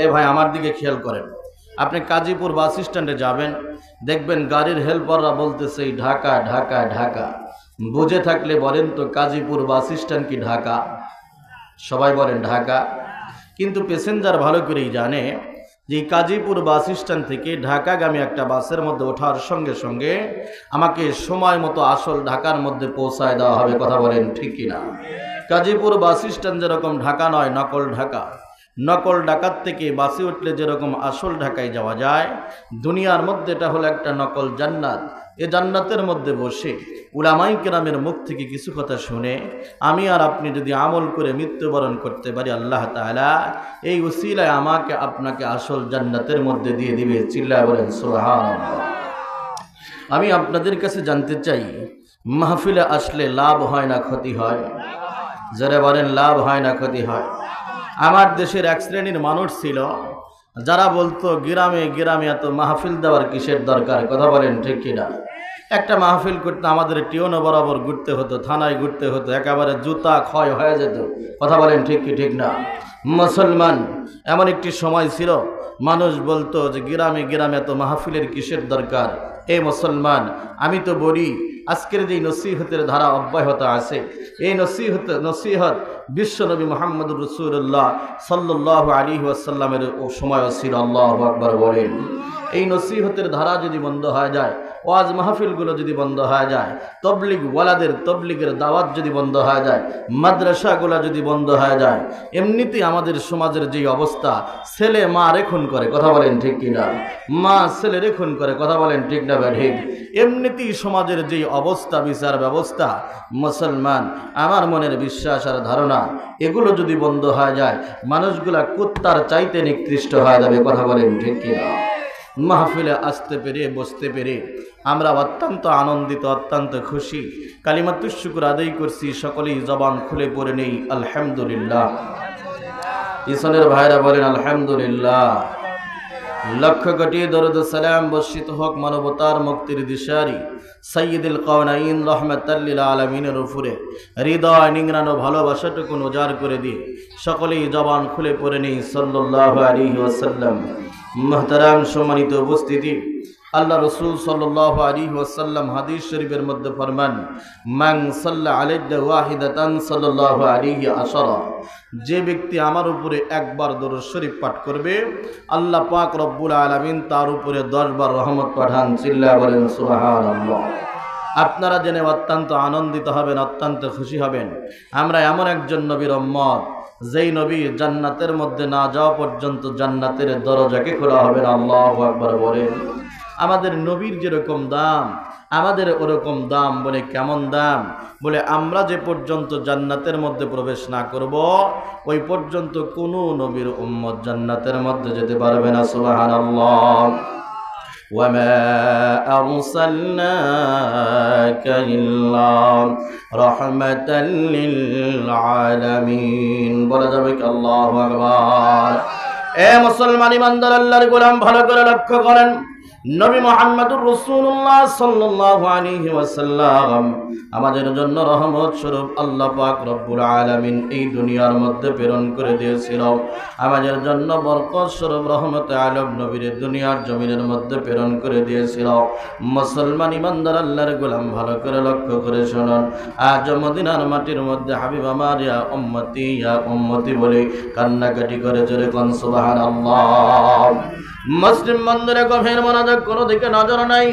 এ ভাই আমার দিকে খেয়াল করেন। আপনি কাজীপুর বাস স্ট্যান্ডে যাবেন, দেখবেন গাড়ির হেল্পাররা বলতেছে ঢাকা ঢাকা ঢাকা। বুঝে থাকলে বলেন তো কাজীপুর বাস স্ট্যান্ড কি ঢাকা? সবাই বলেন ঢাকা। কিন্তু প্যাসেঞ্জার ভালো করেই জানে যে কাজীপুর বাস স্ট্যান্ড থেকে ঢাকাগামী একটা বাসের মধ্যে ওঠার সঙ্গে সঙ্গে আমাকে সময় মতো আসল ঢাকার মধ্যে পৌঁছায় দেওয়া হবে। কথা বলেন ঠিক কিনা? কাজীপুর বাস স্ট্যান্ড যেরকম ঢাকা নয়, নকল ঢাকা। নকল ঢাকার থেকে বাসে উঠলে যেরকম আসল ঢাকায় যাওয়া যায়, দুনিয়ার মধ্যে এটা হলো একটা নকল জান্নাত। এ জান্নাতের মধ্যে বসে উলামায়ে কেরামের মুখ থেকে কিছু কথা শুনে আমি আর আপনি যদি আমল করে মৃত্যুবরণ করতে পারি, আল্লাহ তাআলা এই উসিলায় আমাকে আপনাকে আসল জান্নাতের মধ্যে দিয়ে দিবে। চিল্লায় বলেন সুবহানাল্লাহ। আমি আপনাদের কাছে জানতে চাই, মাহফিলে আসলে লাভ হয় না ক্ষতি হয়? যারা বলেন লাভ হয় না ক্ষতি হয়? আমার দেশের এক শ্রেণীর মানুষ ছিল যারা বলতো গ্রামে গ্রামে এত মাহফিল দেওয়ার কিসের দরকার? কথা বলেন ঠিক কিনা? একটা মাহফিল করতে আমাদের টিউনো বরাবর ঘুরতে হতো, থানায় ঘুরতে হতো, একেবারে জুতা ক্ষয় হয়ে যেত। কথা বলেন ঠিক কি ঠিক না? মুসলমান এমন একটি সময় ছিল মানুষ বলতো যে গ্রামে গ্রামে এত মাহফিলের কিসের দরকার? এই মুসলমান, আমি তো বলি আজকের যে নসিহতের ধারা অব্যাহত আছে, এই নসিহত বিশ্বনবী মুহাম্মদুর রাসূলুল্লাহ সাল্লাল্লাহু আলাইহি ওয়াসাল্লামের সময় ছিল। আল্লাহু আকবার বলেন। এই নসিহতের ধারা যদি বন্ধ হয়ে যায়, ওয়াজ মাহফিলগুলো যদি বন্ধ হয়ে যায়, তবলিগ ওয়ালাদের তবলিগের দাওয়াত যদি বন্ধ হয়ে যায়, মাদ্রাসাগুলো যদি বন্ধ হয়ে যায়, এমনিতেই আমাদের সমাজের যে অবস্থা, ছেলে মা রেখুন করে। কথা বলেন ঠিক কিনা? মা ছেলে রেখুন করে। কথা বলেন ঠিক না ঠিক? এমনিতেই সমাজের যে অবস্থা, বিচার ব্যবস্থা, মুসলমান আমার মনের বিশ্বাস আর ধারণা এগুলো যদি বন্ধ হয়ে যায়, মানুষগুলা কুত্তার চাইতে নিকৃষ্ট হয়ে যাবে। কথা বলেন ঠিক কিনা? মাহফিলে আসতে পেরে বসতে পেরে আমরা অত্যন্ত আনন্দিত, অত্যন্ত খুশি। কালিমাতুশ শুকর আদায় করছি, সকলেই জবান খুলে পড়ে নেই আলহামদুলিল্লাহ। ইসনের ভাইরা বলেন আলহামদুলিল্লাহ। লক্ষ কোটি দরুদ সালাম বর্ষিত হোক মানবতার মুক্তির দিশারি সাইয়্যিদুল কাওনাইন রাহমাতাল লিল আলামিনের উপরে। হৃদয় নিংড়ানো ভালোবাসাটুকু উজাড় করে দিয়ে সকলেই জবান খুলে পড়ে নেই সাল্লাল্লাহু আলাইহি ওয়াসাল্লাম। মুহতারাম সম্মানিত উপস্থিতি, আল্লাহ রসুল সাল্লাল্লাহু আলাইহি ওয়াসাল্লাম হাদিস শরীফের মধ্যে ফরমান, মান সাল্লা আলাইহি ওয়াহিদাতান সাল্লাল্লাহু আলাইহি আশারা। যে ব্যক্তি আমার উপরে একবার দরুদ শরীফ পাঠ করবে, আল্লাহ পাক রব্বুল আলামিন তার উপরে 10 বার রহমত পাঠান। চিল্লায়া বলেন সুবহানাল্লাহ। আপনারা জেনে অত্যন্ত আনন্দিত হবেন, অত্যন্ত খুশি হবেন। আমরা এমন একজন নবীর উম্মত, যেই নবী জান্নাতের মধ্যে না যাওয়া পর্যন্ত জান্নাতের দরজাকে খোলা হবে না। আল্লাহু আকবার বলেন। আমাদের নবীর যেরকম দাম, আমাদের ওরকম দাম। বলে কেমন দাম? বলে আমরা যে পর্যন্ত জান্নাতের মধ্যে প্রবেশ না করব, ওই পর্যন্ত কোনো নবীর উম্মত জান্নাতের মধ্যে যেতে পারবে না। সুবহানাল্লাহ। وما أرسلناك إلا رحمة للعالمين। বলা যাবে কি আল্লাহু আকবার? এ মুসলমান ইমানদার আল্লাহর গোলাম, ভালো করে লক্ষ্য করেন, নবী মুহাম্মদুর রাসূলুল্লাহ সাল্লাল্লাহু আলাইহি ওয়াসাল্লাম আমাদের জন্য রহমত স্বরূপ আল্লাহ পাক রব্বুল আলামিন এই দুনিয়ার মধ্যে প্রেরণ করে দিয়েছিল। আমাদের জন্য বরকত স্বরূপ রহমতে আলম নবীর দুনিয়ার জমিনের মধ্যে প্রেরণ করে দিয়েছিল। মুসলমান ইমানদার আল্লাহর গোলাম, ভালো করে লক্ষ্য করে শুনুন, আজ মদিনার মাটির মধ্যে হাবিব আমার ইয়া উম্মতি বলে কান্নাকাটি করে জোরে কোন সুবহানাল্লাহ। মুসলিম বন্ধুরা গভীর মনোযোগ, কোনো দিকে নজর নাই।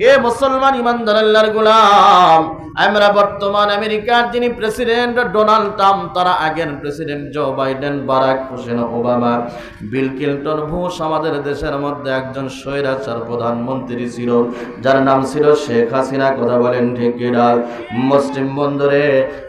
এ মুসলমান ইমানদার আল্লাহর গোলাম, আমরা বর্তমান আমেরিকার যিনি প্রেসিডেন্ট ডোনাল্ড ট্রাম্প, তারা আগের president Joe Biden, Barack Hussein Obama, Bill Clinton, Bush, আমাদের দেশের মধ্যে একজন স্বৈরাচার প্রধানমন্ত্রী ছিল যার নাম ছিল শেখ হাসিনা। কথা বলেন ঠিক কিনা? মুসলিম বন্ধুরে,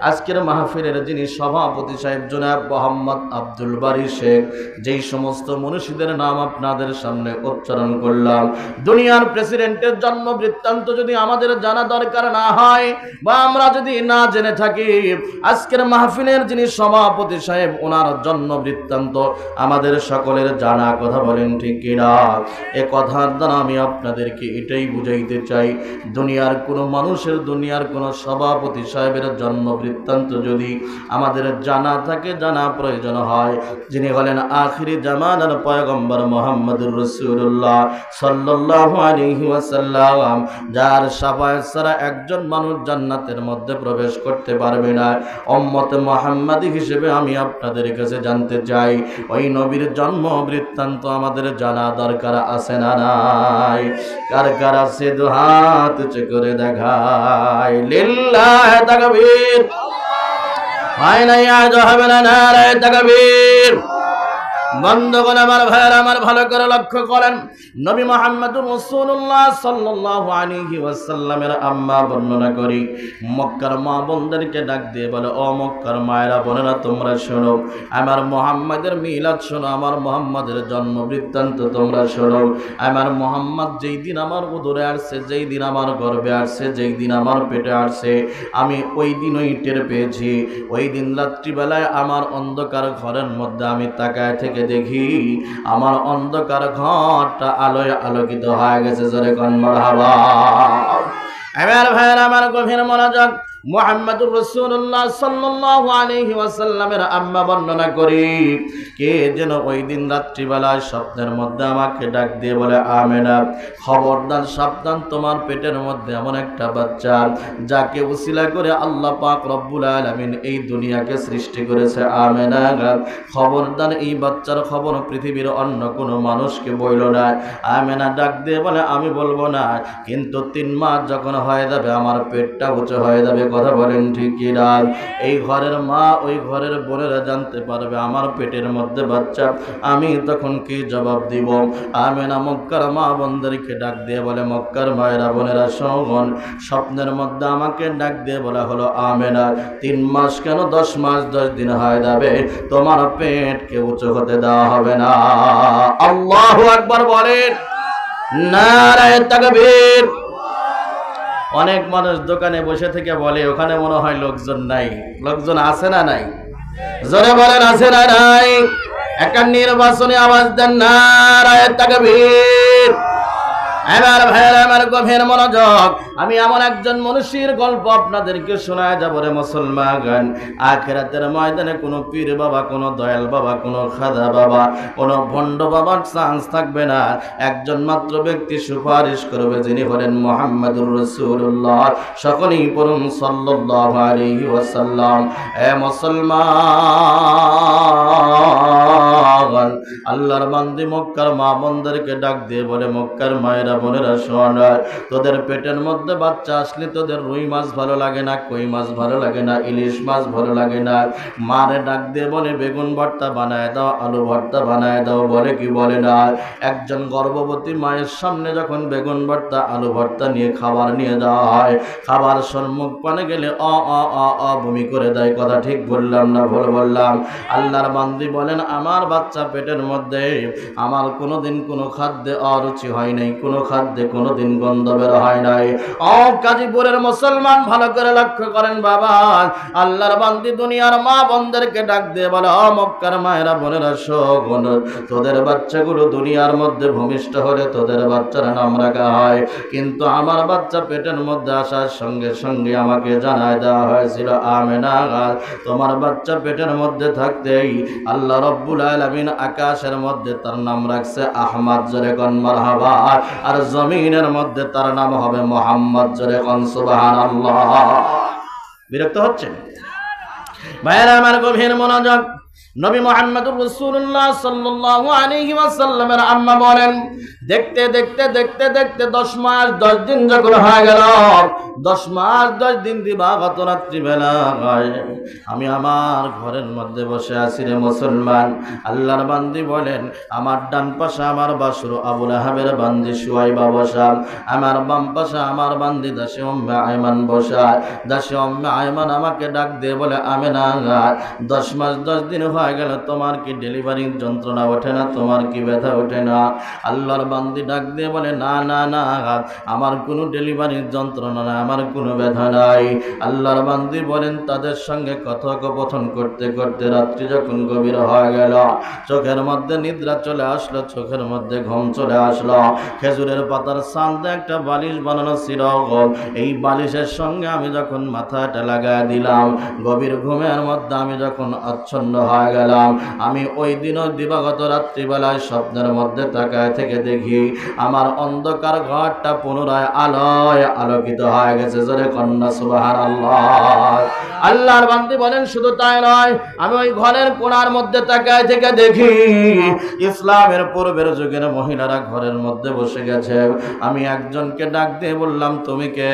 আজকের মাহফিলের যিনি সভাপতি সাহেব জনাব মোহাম্মদ আব্দুল বারী শেখ, যেই সমস্ত মনীষীদের নাম আপনাদের সামনে উচ্চারণ করলাম, দুনিয়ার প্রেসিডেন্টের জন্ম বৃত্তান্ত যদি আমাদের জানা দরকার না হয় বা আমরা যদি না জেনে থাকি, আজকের মাহফিলের যিনি সভাপতি সাহেব ওনার জন্ম বৃত্তান্ত আমাদের সকলের জানা, কথা বলেন ঠিক কিনা? এ কথার দ্বারা আমি আপনাদেরকে এটাই বুঝাইতে চাই, দুনিয়ার কোনো মানুষের, দুনিয়ার কোনো সভাপতি সাহেবের জন্ম বৃত্তান্ত যদি আমাদের জানা থাকে, জানা প্রয়োজন হয়, যিনি হলেন আখিরি জামানার পয়গম্বর মুহাম্মদুর রাসূলুল্লাহ সাল্লাল্লাহু আলাইহি ওয়াসাল্লাম, যার শাফায়াত ছাড়া একজন মানুষ জান্নাতের মধ্যে প্রবেশ করতে পারবে না, উম্মতে মুহাম্মাদি হিসেবে আমি আপনাদের কাছে জানতে চাই, ওই নবীর জন্ম বৃত্তান্ত আমাদের জানা দরকার আছে না নাই? কার কার আছে দুহাত উঁচু করে দেখায়, লিল্লাহি তাকবীর। হয় নাই আজ হবে না, নারায়ে তাকবীর। বন্ধুগণ আমার ভাইয়েরা, আমার ভালো করে লক্ষ্য করেন, নবী মুহাম্মদুর রাসূলুল্লাহ সাল্লাল্লাহু আলাইহি ওয়াসাল্লামের আম্মা বর্ণনা করি, মক্কার মা বোনদেরকে ডাক দিয়ে বলে, ও মক্কার মায়েরা বোনেরা, তোমরা শোনো, আমার মুহাম্মাদের মিলাদ শোনো, আমার মুহাম্মাদের জন্ম বৃত্তান্ত তোমরা শোনো। আমার মুহাম্মদ যেই দিন আমার উদরে আসছে, যেই দিন আমার গর্ভে আসছে, যেই দিন আমার পেটে আসছে, আমি ওই দিনই টের পেয়েছি। ওই দিন রাত্রিবেলায় আমার অন্ধকার ঘরের মধ্যে আমি তাকায় থেকে দেখি আমার অন্ধকার ঘরটা আলোয় আলোকিত হয়ে গেছে। জোরে কোন মারহাবা। আমার ভাইয়েরা, আমার গভীর মনোযোগ, মুহাম্মদুর রাসূলুল্লাহ সাল্লাল্লাহু আলাইহি ওয়াসাল্লামের আম্মা বর্ণনা করি, কে যেন ওই দিন রাত্রিবেলায় স্বপ্নের মধ্যে আমাকে ডাক দিয়ে বলে, আমেনা, খবরদার, সাবধান, তোমার পেটের মধ্যে এমন একটা বাচ্চা যাকে উসিলা করে আল্লাহ পাক রব্বুল আলামিন এই দুনিয়াকে সৃষ্টি করেছে। আমেনা, খবরদার, এই বাচ্চার খবর পৃথিবীর অন্য কোনো মানুষকে বইল না। আমেনা ডাক দিয়ে বলে, আমি বলবো না, কিন্তু 3 মাস যখন হয়ে যাবে আমার পেটটা উঁচু হয়ে যাবে। কথা বলেন ঠিক কিনা? এই ঘরের মা, ওই ঘরের বোনেরা জানতে পারবে আমার পেটের মধ্যে বাচ্চা, আমি তখন কি জবাব দিব? আমেনা মক্কার মা বোনদেরকে ডাক দিয়ে বলে, মক্কার মায়েরা বোনেরা শোন, স্বপ্নের মধ্যে আমাকে ডাক দিয়ে বলা হলো, আমেনা, 3 মাস কেন 10 মাস 10 দিন হয়ে যাবে, তোমার পেটকে উঁচু হতে দেওয়া হবে না। আল্লাহু আকবার বলেন, নারায়ে তাকবীর। অনেক মানুষ দোকানে বসে থেকে বলে, ওখানে মনে হয় লোকজন নাই। লোকজন আছে না নাই? জোরে বলেন, আছে না নাই? একটা নির্বাচনী আওয়াজ দেন, নারায়ে তাকবীর। এবার ভাইয়েরা, আমার গভীর মনোযোগ, আমি এমন একজন মনীষীর গল্প আপনাদেরকে শোনায় যাব রে মুসলমান। আখিরাতের ময়দানে কোনো পীর বাবা, কোনো দয়াল বাবা, কোনো খাজা বাবা, কোনো ভণ্ড বাবার চান্স থাকবে না। একজন মাত্র ব্যক্তি সুপারিশ করবে, যিনি হলেন মুহাম্মদুর রাসূলুল্লাহ। সকলেই পড়ুন সাল্লাল্লাহু আলাইহি ওয়াসাল্লাম। এ মুসলমান, আল্লাহর বান্দি মক্কার মা বোনদেরকে ডাক দিয়ে বলে, মক্কার মায়েরা বোনেরা শোন, তোদের পেটের মধ্যে বাচ্চা আসলে তোদের রুই মাছ ভালো লাগে না, কই মাছ ভালো লাগে না, ইলিশ মাছ ভালো লাগে না। মারে ডাক দিয়ে বলে, বেগুন ভর্তা বানায় দাও, আলু ভর্তা বানায় দাও। বলে কি বলে না? একজন গর্ভবতী মায়ের সামনে যখন বেগুন ভর্তা, আলু ভর্তা নিয়ে খাবার নিয়ে যাওয়া হয়, খাবার সম্মুখ পানে গেলে বমি করে দেয়। কথা ঠিক বললাম না ভুল বললাম? আল্লাহর বান্দি বলেন, আমার বাচ্চা পেটের মধ্যে আমার কোনোদিন কোনো খাদ্যে অরুচি হয় নাই, কোনো খাদ্যে কোনোদিন গন্ধ বের হয় নাই। গাজীপুরের মুসলমান, ভালো করে লক্ষ্য করেন বাবা, আল্লাহর বান্দি দুনিয়ার মা বোনদেরকে ডাক দিয়ে বলে, মক্কার মায়েরা বোনেরা শোন, তোদের বাচ্চাগুলো দুনিয়ার মধ্যে ভূমিষ্ঠ হলে তোদের বাচ্চার নাম রাখা হয়, কিন্তু আমার বাচ্চা পেটের মধ্যে আসার সঙ্গে সঙ্গে আমাকে জানায় দেওয়া হয়েছিল, আমেনা, তোমার বাচ্চা পেটের মধ্যে থাকতেই আল্লাহ রব্বুল আলামিন আকাশের মধ্যে তার নাম রাখছে আহমদ। জোরে কোন মারহাবা। আর জমিনের মধ্যে তার নাম হবে মুহাম্মদ। জোরে কোন সুবহানাল্লাহ। বিরক্ত হচ্ছেন ভাইরা? আমার গভীর মনোযোগ, নবী মুহাম্মদুর রাসূলুল্লাহ সাল্লাল্লাহু আলাইহি ওয়াসাল্লামের আম্মা বলেন, দেখতে দেখতে দেখতে দেখতে 10 মাস 10 দিন যখন হয়ে গেল, 10 মাস 10 দিন দিবাগত রাত্রিবেলা আমি আমার ঘরের মধ্যে বসে আছি রে মুসলমান। আল্লাহর বান্দি বলেন, আমার ডান পাশে আমার বাসুর আবু লাহাবের বান্দি সুয়াইবা বসা, আমার বাম পাশে আমার বান্দি দাসী উম্মে আয়মান বসা। দাসী উম্মে আয়মান আমাকে ডাক দিয়ে বলে, আমেনা, 10 মাস 10 দিন হয়ে গেল, তোমার কি ডেলিভারির যন্ত্রণা ওঠে না, তোমার কি ব্যথা ওঠে না? আল্লাহর বান্দি ডাক দিয়ে বলে না না না, আমার কোনো ডেলিভারির যন্ত্রণা না, আমার কোনো ব্যথা নাই। আল্লাহর বান্দি বলেন তাদের সঙ্গে কথোপকথন করতে করতে রাত্রি যখন গভীর হয়ে গেল, চোখের মধ্যে নিদ্রা চলে আসলো, চোখের মধ্যে ঘুম চলে আসলো। খেজুরের পাতার সান্দে একটা বালিশ বানানো ছিল, এই বালিশের সঙ্গে আমি যখন মাথাটা লাগায় দিলাম, গভীর ঘুমের মধ্যে আমি যখন আচ্ছন্ন হয়ে গেলাম, আমি ওই দিনও দিবাগত রাত্রিবেলায় স্বপ্নের মধ্যে তাকায় থেকে দেখি আমার অন্ধকার ঘরটা পুনরায় আলোয় আলোকিত হয়ে গেছে। জোরে কন্যা সুবহানাল্লাহ। আল্লাহর বান্দি বলেন শুধু তাই নয়, আমি ওই ঘরের কোণার মধ্যে তাকায় থেকে দেখি ইসলামের পূর্বের যুগের মহিলারা ঘরের মধ্যে বসে গেছে। আমি একজনকে ডাক দিয়ে বললাম তুমি কে?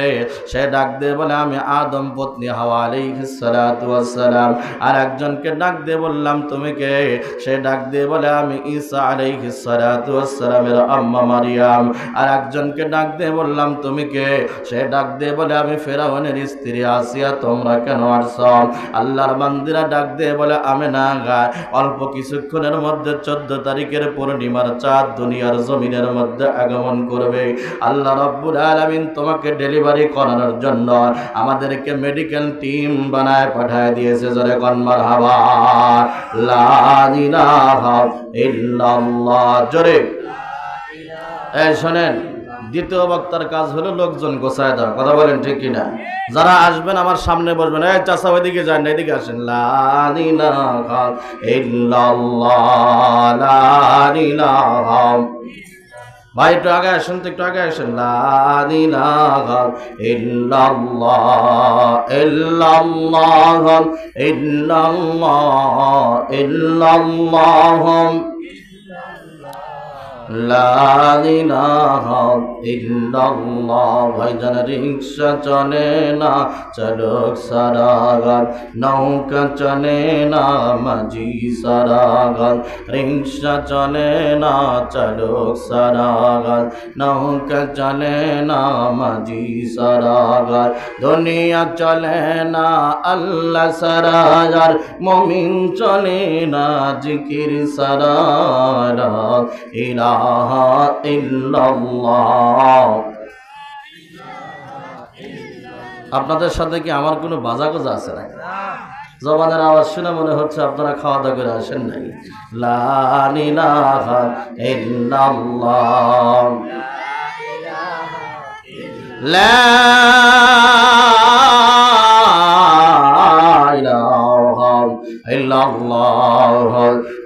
সে ডাক দিয়ে বলে আমি আদম পত্নী হাওয়া আলাইহিস সালাতু ওয়াস সালাম। আর একজনকে ডাক দিয়ে বললাম তুমি কে? সে ডাক দিয়ে বলে আমি ঈসা আলাইহিস সালাতু ওয়াস সালামের আম্মা মারিয়াম। আর একজনকে ডাক দিয়ে বললাম তুমি কে? সে ডাক দিয়ে বলে আমি ফেরাউনের স্ত্রী আসিয়া, তোমরা কেন আসছো? আল্লাহর বান্দিরা ডাক দিয়ে বলে আমি না গা, অল্প কিছুক্ষণের মধ্যে 14 তারিখের পূর্ণিমার চাঁদ দুনিয়ার জমিনের মধ্যে আগমন করবে। আল্লাহ রাব্বুল আলামিন তোমাকে ডেলিভারি করানোর জন্য আমাদেরকে মেডিকেল টিম বানায় পাঠায় দিয়েছে। জোরে কোন মারহাবা। লা ইলাহা ইল্লাল্লাহ। জোরে এই শোনেন, দ্বিতীয় বক্তার কাজ হলো লোকজন গোছায় দাও। কথা বলেন ঠিক কিনা? যারা আসবেন আমার সামনে বসবেন, এই চাচা ওইদিকে যান না, এদিকে আসেন। লা ইলাহা ইল্লাল্লাহ, লা ইলাহা। ভাই একটু আগে আসেন তো, একটু আগে আসেন। লা ইলাহা ইল্লাল্লাহ, ইল্লাল্লাহ, ইল্লাল্লাহ, ইল্লাল্লাহ, লা ইলাহা ইল্লাল্লাহ। ভাইজান রিক্সা চলে না, চালক সারাগান, নৌকা চলে না, মাঝি সারাগান। রিক্সা চলে না, চালক সারাগান, নৌকা চলে না, মাঝি সারাগান। দুনিয়া চলে না, আল্লাহ সারাগার, মুমিন চলে না, জিকির সারা। ইলাহা ইল্লাল্লাহ। আপনাদের সাথে কি আমার কোনো বাজা গোজা আছে নাকি? জবানের আওয়াজ শুনে মনে হচ্ছে আপনারা খাওয়া দাওয়া করে আসেন নাই। লা ইলাহা ইল্লাল্লাহ, লা ইলাহা ইল্লাল্লাহ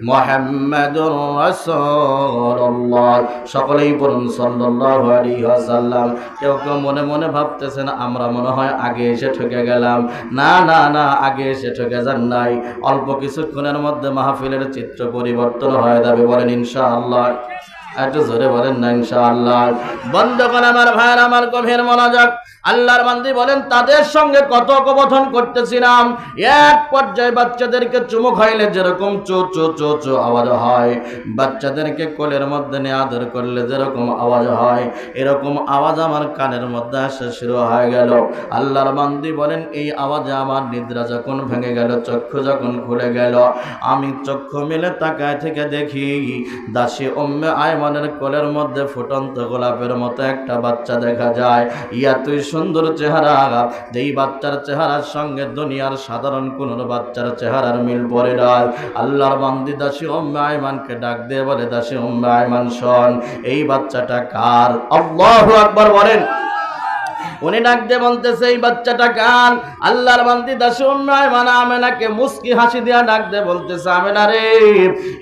মুহাম্মাদুর রাসূলুল্লাহ। সকলেই বলুন সাল্লাল্লাহু আলাইহি ওয়াসাল্লাম। কেউ কেউ মনে মনে ভাবতেছেন আমরা মনে হয় আগে এসে ঠকে গেলাম। না না না, আগে এসে ঠকে যান নাই। অল্প কিছুক্ষণের মধ্যে মাহফিলের চিত্র পরিবর্তন হয়ে যাবে। বলেন ইনশাআল্লাহ। একটু জোরে বলেন না ইনশাআল্লাহ। বন্ধুগণ আমার ভাইয়ের, আমার গভীর মনোযোগ। আল্লাহর বান্দি বলেন তাদের সঙ্গে কথোপকথন করতেছিলাম, এক পর্যায়ে বাচ্চাদেরকে চুমু খাইলে যেরকম চো চো চো চো আওয়াজ হয়, বাচ্চাদেরকে কোলের মধ্যে নিয়ে আদর করলে যেরকম আওয়াজ হয়, এরকম আওয়াজ আমার কানের মধ্যে আসা শুরু হয়ে গেল। আল্লাহর বান্দি বলেন এই আওয়াজে আমার নিদ্রা যখন ভেঙে গেল, চক্ষু যখন খুলে গেল, আমি চক্ষু মেলে তাকায় থেকে দেখি দাসী উম্মে আয়মানের কোলের মধ্যে ফুটন্ত গোলাপের মতো একটা বাচ্চা দেখা যায়। তুই সুন্দর চেহারা, যেই বাচ্চার চেহারার সঙ্গে দুনিয়ার সাধারণ কোন বাচ্চার চেহারার মিল পড়ে না। আল্লাহর বান্দি দাসী উম্মে আয়মানকে ডাক দিয়ে বলে, দাসী উম্মে আয়মান শোন, এই বাচ্চাটা কার? আল্লাহু আকবার বলেন। উনি ডাক দিয়ে বলতেছে এই বাচ্চাটা কার? আল্লাহর বান্দি দাসী উম্মে আয়মান আমেনাকে মুস্কি হাসি দিয়া ডাক দিয়ে বলতেছে, আমেনা রে,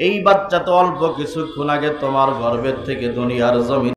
এই বাচ্চা তো অল্প কিছুক্ষণ আগে তোমার গর্ভের থেকে দুনিয়ার জমিন